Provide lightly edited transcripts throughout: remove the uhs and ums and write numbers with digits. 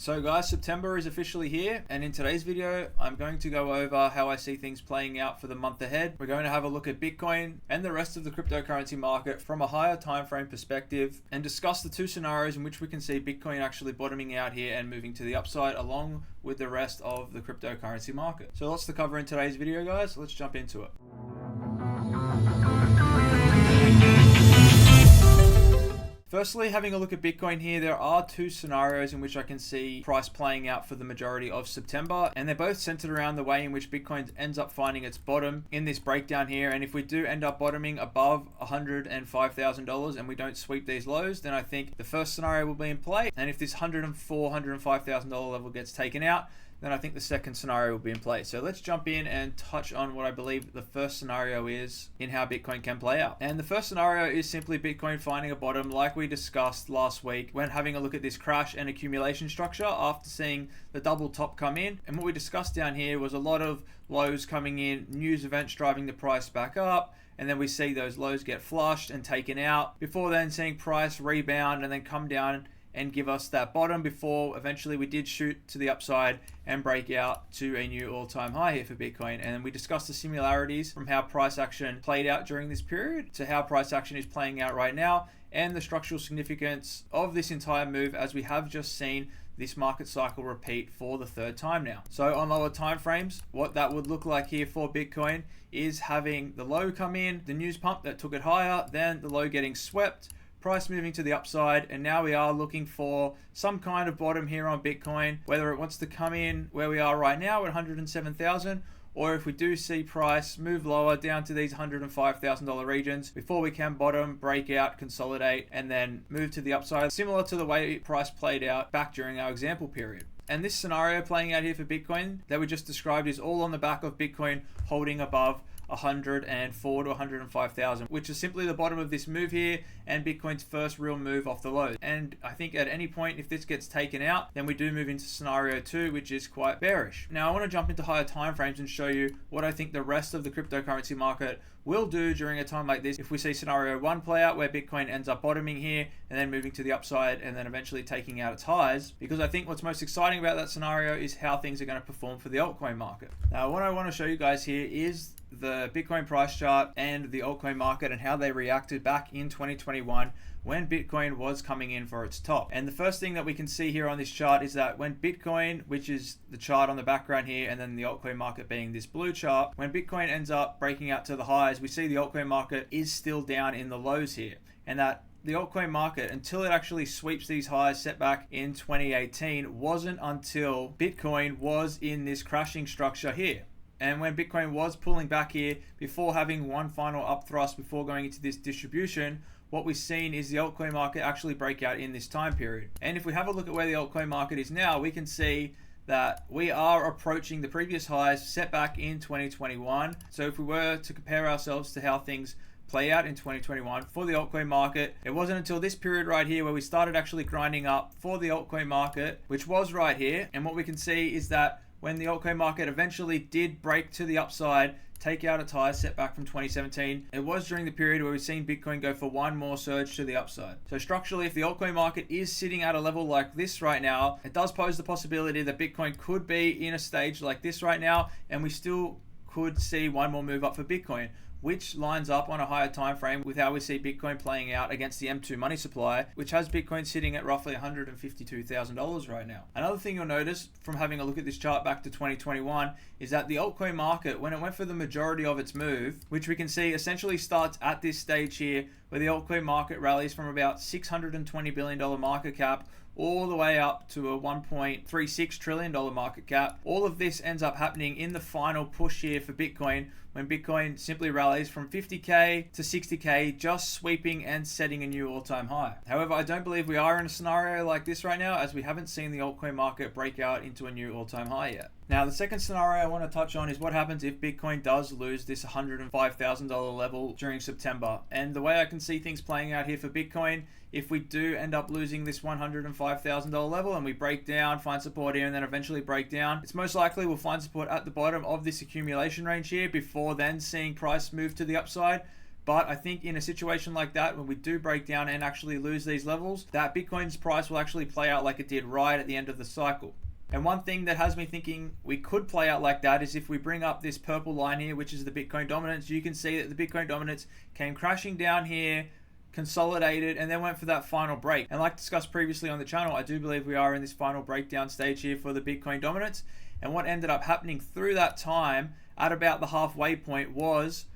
So guys, September is officially here, and in today's video I'm going to go over how I see things playing out for the month ahead. We're going to have a look at Bitcoin and the rest of the cryptocurrency market from a higher time frame perspective and discuss the two scenarios in which we can see Bitcoin actually bottoming out here and moving to the upside along with the rest of the cryptocurrency market. So lots to cover in today's video, guys. Let's jump into it. Firstly, having a look at Bitcoin here, there are two scenarios in which I can see price playing out for the majority of September, and they're both centered around the way in which Bitcoin ends up finding its bottom in this breakdown here. And if we do end up bottoming above $105,000 and we don't sweep these lows, then I think the first scenario will be in play. And if this $105,000 level gets taken out, then I think the second scenario will be in place. So let's jump in and touch on what I believe the first scenario is in how Bitcoin can play out. And the first scenario is simply Bitcoin finding a bottom like we discussed last week when having a look at this crash and accumulation structure after seeing the double top come in. And what we discussed down here was a lot of lows coming in, news events driving the price back up, and then we see those lows get flushed and taken out before then seeing price rebound and then come down and give us that bottom before eventually we did shoot to the upside and break out to a new all-time high here for Bitcoin. And we discussed the similarities from how price action played out during this period to how price action is playing out right now, and the structural significance of this entire move as we have just seen this market cycle repeat for the third time now. So on lower time frames, what that would look like here for Bitcoin is having the low come in, the news pump that took it higher, then the low getting swept, price moving to the upside, and now we are looking for some kind of bottom here on Bitcoin, whether it wants to come in where we are right now at 107,000, or if we do see price move lower down to these $105,000 regions before we can bottom, break out, consolidate, and then move to the upside, similar to the way price played out back during our example period. And this scenario playing out here for Bitcoin that we just described is all on the back of Bitcoin holding above 104 to 105,000, which is simply the bottom of this move here and Bitcoin's first real move off the lows. And I think at any point, if this gets taken out, then we do move into scenario 2, which is quite bearish. Now I want to jump into higher time frames and show you what I think the rest of the cryptocurrency market will do during a time like this if we see scenario 1 play out where Bitcoin ends up bottoming here and then moving to the upside and then eventually taking out its highs, because I think what's most exciting about that scenario is how things are going to perform for the altcoin market. Now what I want to show you guys here is the Bitcoin price chart and the altcoin market and how they reacted back in 2021 when Bitcoin was coming in for its top. And the first thing that we can see here on this chart is that when Bitcoin, which is the chart on the background here, and then the altcoin market being this blue chart, when Bitcoin ends up breaking out to the highs, we see the altcoin market is still down in the lows here, and that the altcoin market, until it actually sweeps these highs set back in 2018, wasn't until Bitcoin was in this crashing structure here. And when Bitcoin was pulling back here before having one final up thrust before going into this distribution, what we've seen is the altcoin market actually break out in this time period. And if we have a look at where the altcoin market is now, we can see that we are approaching the previous highs set back in 2021. So if we were to compare ourselves to how things play out in 2021 for the altcoin market, it wasn't until this period right here where we started actually grinding up for the altcoin market, which was right here. And what we can see is that when the altcoin market eventually did break to the upside, take out its highs set back from 2017, it was during the period where we've seen Bitcoin go for one more surge to the upside. So structurally, if the altcoin market is sitting at a level like this right now, it does pose the possibility that Bitcoin could be in a stage like this right now, and we still could see one more move up for Bitcoin, which lines up on a higher time frame with how we see Bitcoin playing out against the M2 money supply, which has Bitcoin sitting at roughly $152,000 right now. Another thing you'll notice from having a look at this chart back to 2021 is that the altcoin market, when it went for the majority of its move, which we can see essentially starts at this stage here, where the altcoin market rallies from about $620 billion market cap all the way up to a $1.36 trillion market cap. All of this ends up happening in the final push here for Bitcoin, when Bitcoin simply rallies from 50K to 60K, just sweeping and setting a new all-time high. However, I don't believe we are in a scenario like this right now, as we haven't seen the altcoin market break out into a new all-time high yet. Now, the second scenario I want to touch on is what happens if Bitcoin does lose this $105,000 level during September. And the way I can see things playing out here for Bitcoin, if we do end up losing this $105,000 level and we break down, find support here, and then eventually break down, it's most likely we'll find support at the bottom of this accumulation range here before then seeing price move to the upside. But I think in a situation like that, when we do break down and actually lose these levels, that Bitcoin's price will actually play out like it did right at the end of the cycle. And one thing that has me thinking we could play out like that is if we bring up this purple line here, which is the Bitcoin dominance, you can see that the Bitcoin dominance came crashing down here, consolidated, and then went for that final break. And like discussed previously on the channel, I do believe we are in this final breakdown stage here for the Bitcoin dominance. And what ended up happening through that time at about the halfway point was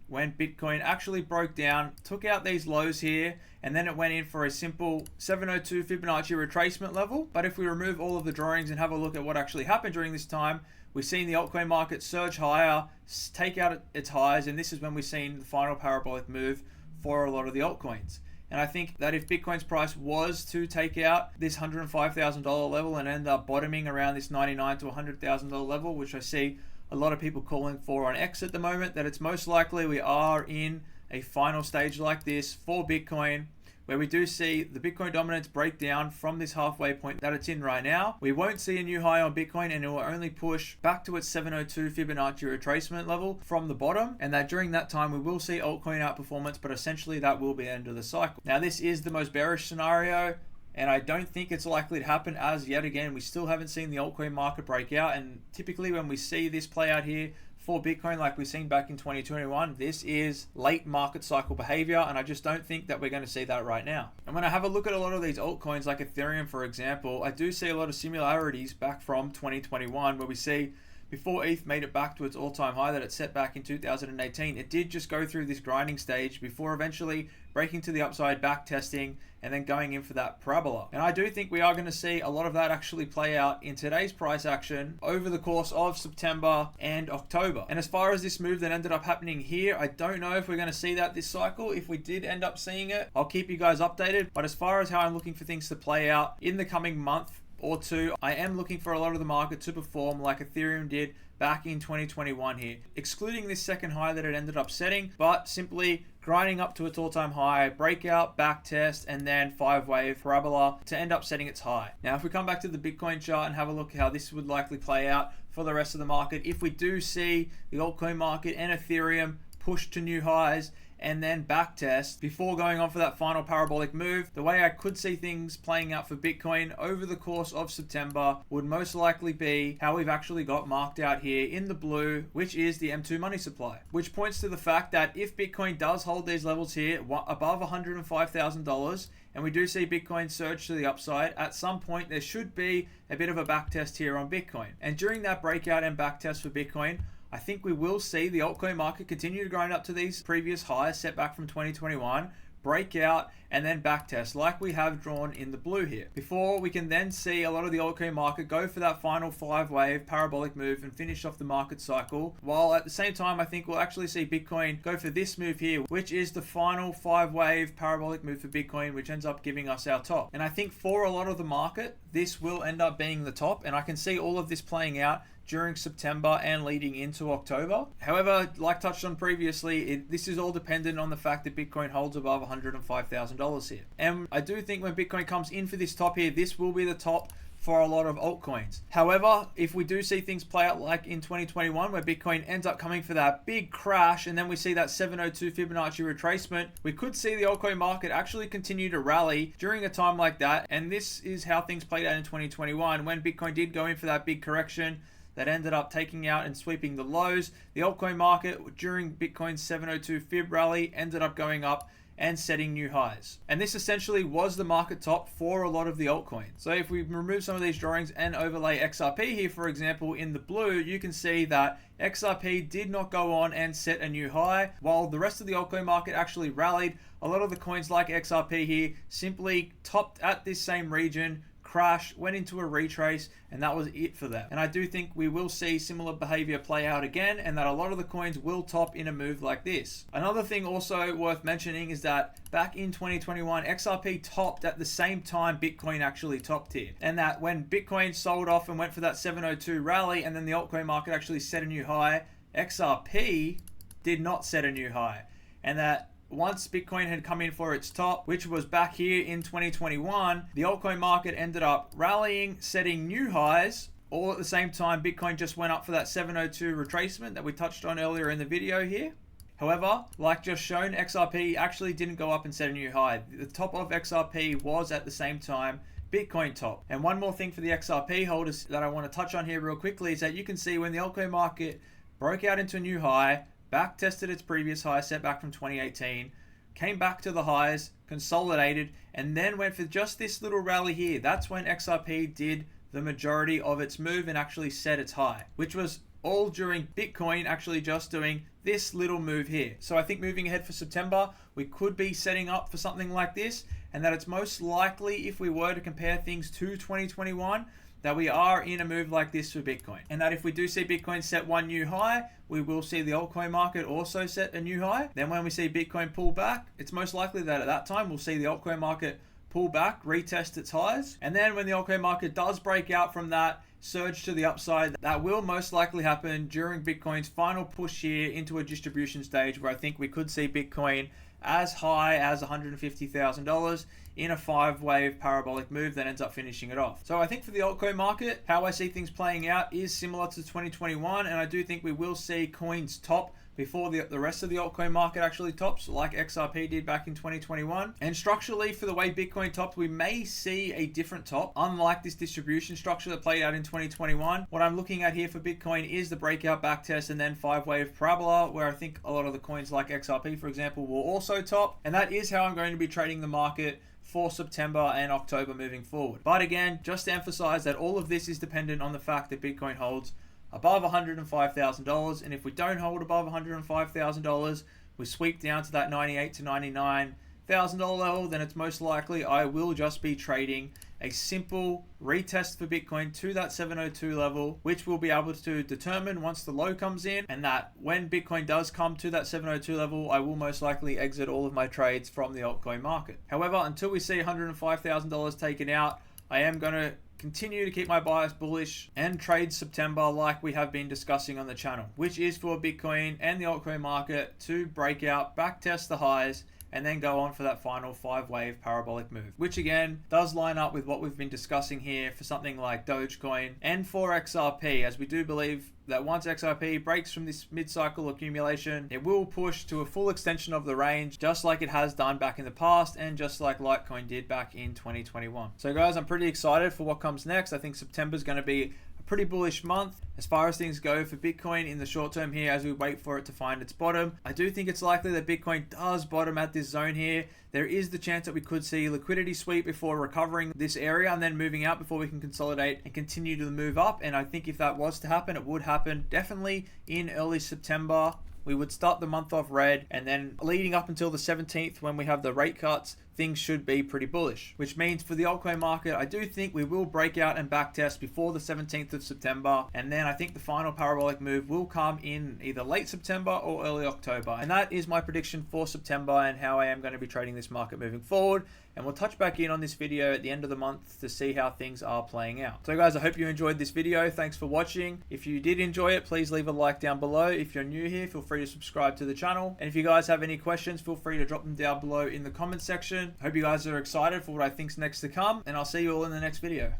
when Bitcoin actually broke down, took out these lows here, and then it went in for a simple 702 Fibonacci retracement level. But if we remove all of the drawings and have a look at what actually happened during this time, we've seen the altcoin market surge higher, take out its highs, and this is when we've seen the final parabolic move for a lot of the altcoins. And I think that if Bitcoin's price was to take out this $105,000 level and end up bottoming around this $99,000 to $100,000 level, which I see a lot of people calling for on X at the moment, that it's most likely we are in a final stage like this for Bitcoin, where we do see the Bitcoin dominance break down from this halfway point that it's in right now. We won't see a new high on Bitcoin, and it will only push back to its 702 Fibonacci retracement level from the bottom, and that during that time we will see altcoin outperformance, but essentially that will be the end of the cycle. Now this is the most bearish scenario, and I don't think it's likely to happen, as yet again we still haven't seen the altcoin market break out. And typically when we see this play out here for Bitcoin like we've seen back in 2021, this is late market cycle behavior, and I just don't think that we're going to see that right now. And when I have a look at a lot of these altcoins like Ethereum for example, I do see a lot of similarities back from 2021, where we see before ETH made it back to its all-time high that it set back in 2018, it did just go through this grinding stage before eventually breaking to the upside, back testing, and then going in for that parabola. And I do think we are going to see a lot of that actually play out in today's price action over the course of September and October. And as far as this move that ended up happening here, I don't know if we're going to see that this cycle. If we did end up seeing it, I'll keep you guys updated. But as far as how I'm looking for things to play out in the coming month or two, I am looking for a lot of the market to perform like Ethereum did back in 2021 here, excluding this second high that it ended up setting, but simply grinding up to its all-time high, breakout, back test, and then 5-wave parabola to end up setting its high. Now if we come back to the Bitcoin chart and have a look how this would likely play out for the rest of the market, if we do see the altcoin market and Ethereum push to new highs and then back test before going on for that final parabolic move, the way I could see things playing out for Bitcoin over the course of September would most likely be how we've actually got marked out here in the blue, which is the M2 money supply, which points to the fact that if Bitcoin does hold these levels here above $105,000, and we do see Bitcoin surge to the upside, at some point there should be a bit of a back test here on Bitcoin. And during that breakout and back test for Bitcoin, I think we will see the altcoin market continue to grind up to these previous highs set back from 2021, break out, and then back test like we have drawn in the blue here, before we can then see a lot of the altcoin market go for that final 5-wave parabolic move and finish off the market cycle, while at the same time I think we'll actually see Bitcoin go for this move here, which is the final 5-wave parabolic move for Bitcoin, which ends up giving us our top. And I think for a lot of the market this will end up being the top, and I can see all of this playing out during September and leading into October. However, like touched on previously, this is all dependent on the fact that Bitcoin holds above $105,000 here. And I do think when Bitcoin comes in for this top here, this will be the top for a lot of altcoins. However, if we do see things play out like in 2021, where Bitcoin ends up coming for that big crash and then we see that 702 Fibonacci retracement, we could see the altcoin market actually continue to rally during a time like that. And this is how things played out in 2021 when Bitcoin did go in for that big correction that ended up taking out and sweeping the lows. The altcoin market during Bitcoin's 702 Fib rally ended up going up and setting new highs. And this essentially was the market top for a lot of the altcoins. So if we remove some of these drawings and overlay XRP here, for example, in the blue, you can see that XRP did not go on and set a new high, while the rest of the altcoin market actually rallied. A lot of the coins like XRP here simply topped at this same region, crashed, went into a retrace, and that was it for them. And I do think we will see similar behavior play out again, and that a lot of the coins will top in a move like this. Another thing also worth mentioning is that back in 2021, XRP topped at the same time Bitcoin actually topped here, and that when Bitcoin sold off and went for that 702 rally and then the altcoin market actually set a new high, XRP did not set a new high. And that once Bitcoin had come in for its top, which was back here in 2021, the altcoin market ended up rallying, setting new highs. All at the same time, Bitcoin just went up for that 702 retracement that we touched on earlier in the video here. However, like just shown, XRP actually didn't go up and set a new high. The top of XRP was at the same time Bitcoin top. And one more thing for the XRP holders that I want to touch on here real quickly is that you can see when the altcoin market broke out into a new high, back tested its previous high set back from 2018, came back to the highs, consolidated, and then went for just this little rally here. That's when XRP did the majority of its move and actually set its high, which was all during Bitcoin actually just doing this little move here. So I think moving ahead for September, we could be setting up for something like this, and that it's most likely, if we were to compare things to 2021, that we are in a move like this for Bitcoin. And that if we do see Bitcoin set one new high, we will see the altcoin market also set a new high. Then when we see Bitcoin pull back, it's most likely that at that time we'll see the altcoin market pull back, retest its highs. And then when the altcoin market does break out from that, surge to the upside, that will most likely happen during Bitcoin's final push here into a distribution stage, where I think we could see Bitcoin as high as $150,000 in a 5-wave parabolic move that ends up finishing it off. So I think for the altcoin market, how I see things playing out is similar to 2021, and I do think we will see coins top before the rest of the altcoin market actually tops, like XRP did back in 2021. And structurally, for the way Bitcoin topped, we may see a different top, unlike this distribution structure that played out in 2021. What I'm looking at here for Bitcoin is the breakout backtest and then 5-wave parabola, where I think a lot of the coins like XRP, for example, will also top. And that is how I'm going to be trading the market for September and October moving forward. But again, just to emphasize that all of this is dependent on the fact that Bitcoin holds above $105,000, and if we don't hold above $105,000, we sweep down to that $98,000 to $99,000 level, then it's most likely I will just be trading a simple retest for Bitcoin to that 702 level, which we'll be able to determine once the low comes in, and that when Bitcoin does come to that 702 level, I will most likely exit all of my trades from the altcoin market. However, until we see $105,000 taken out, I am going to continue to keep my bias bullish and trade September like we have been discussing on the channel, which is for Bitcoin and the altcoin market to break out, back test the highs, and then go on for that final 5-wave parabolic move, which again does line up with what we've been discussing here for something like Dogecoin and for XRP, as we do believe that once XRP breaks from this mid-cycle accumulation, it will push to a full extension of the range, just like it has done back in the past and just like Litecoin did back in 2021. So guys, I'm pretty excited for what comes next. I think September is going to be a pretty bullish month as far as things go for Bitcoin in the short term here, as we wait for it to find its bottom. I do think it's likely that Bitcoin does bottom at this zone here. There is the chance that we could see liquidity sweep before recovering this area and then moving out before we can consolidate and continue to move up. And I think if that was to happen, it would happen definitely in early September. We would start the month off red, and then leading up until the 17th when we have the rate cuts, things should be pretty bullish, which means for the altcoin market, I do think we will break out and backtest before the 17th of September. And then I think the final parabolic move will come in either late September or early October. And that is my prediction for September and how I am going to be trading this market moving forward. And we'll touch back in on this video at the end of the month to see how things are playing out. So guys, I hope you enjoyed this video. Thanks for watching. If you did enjoy it, please leave a like down below. If you're new here, feel free to subscribe to the channel. And if you guys have any questions, feel free to drop them down below in the comment section. I hope you guys are excited for what I think's next to come, and I'll see you all in the next video.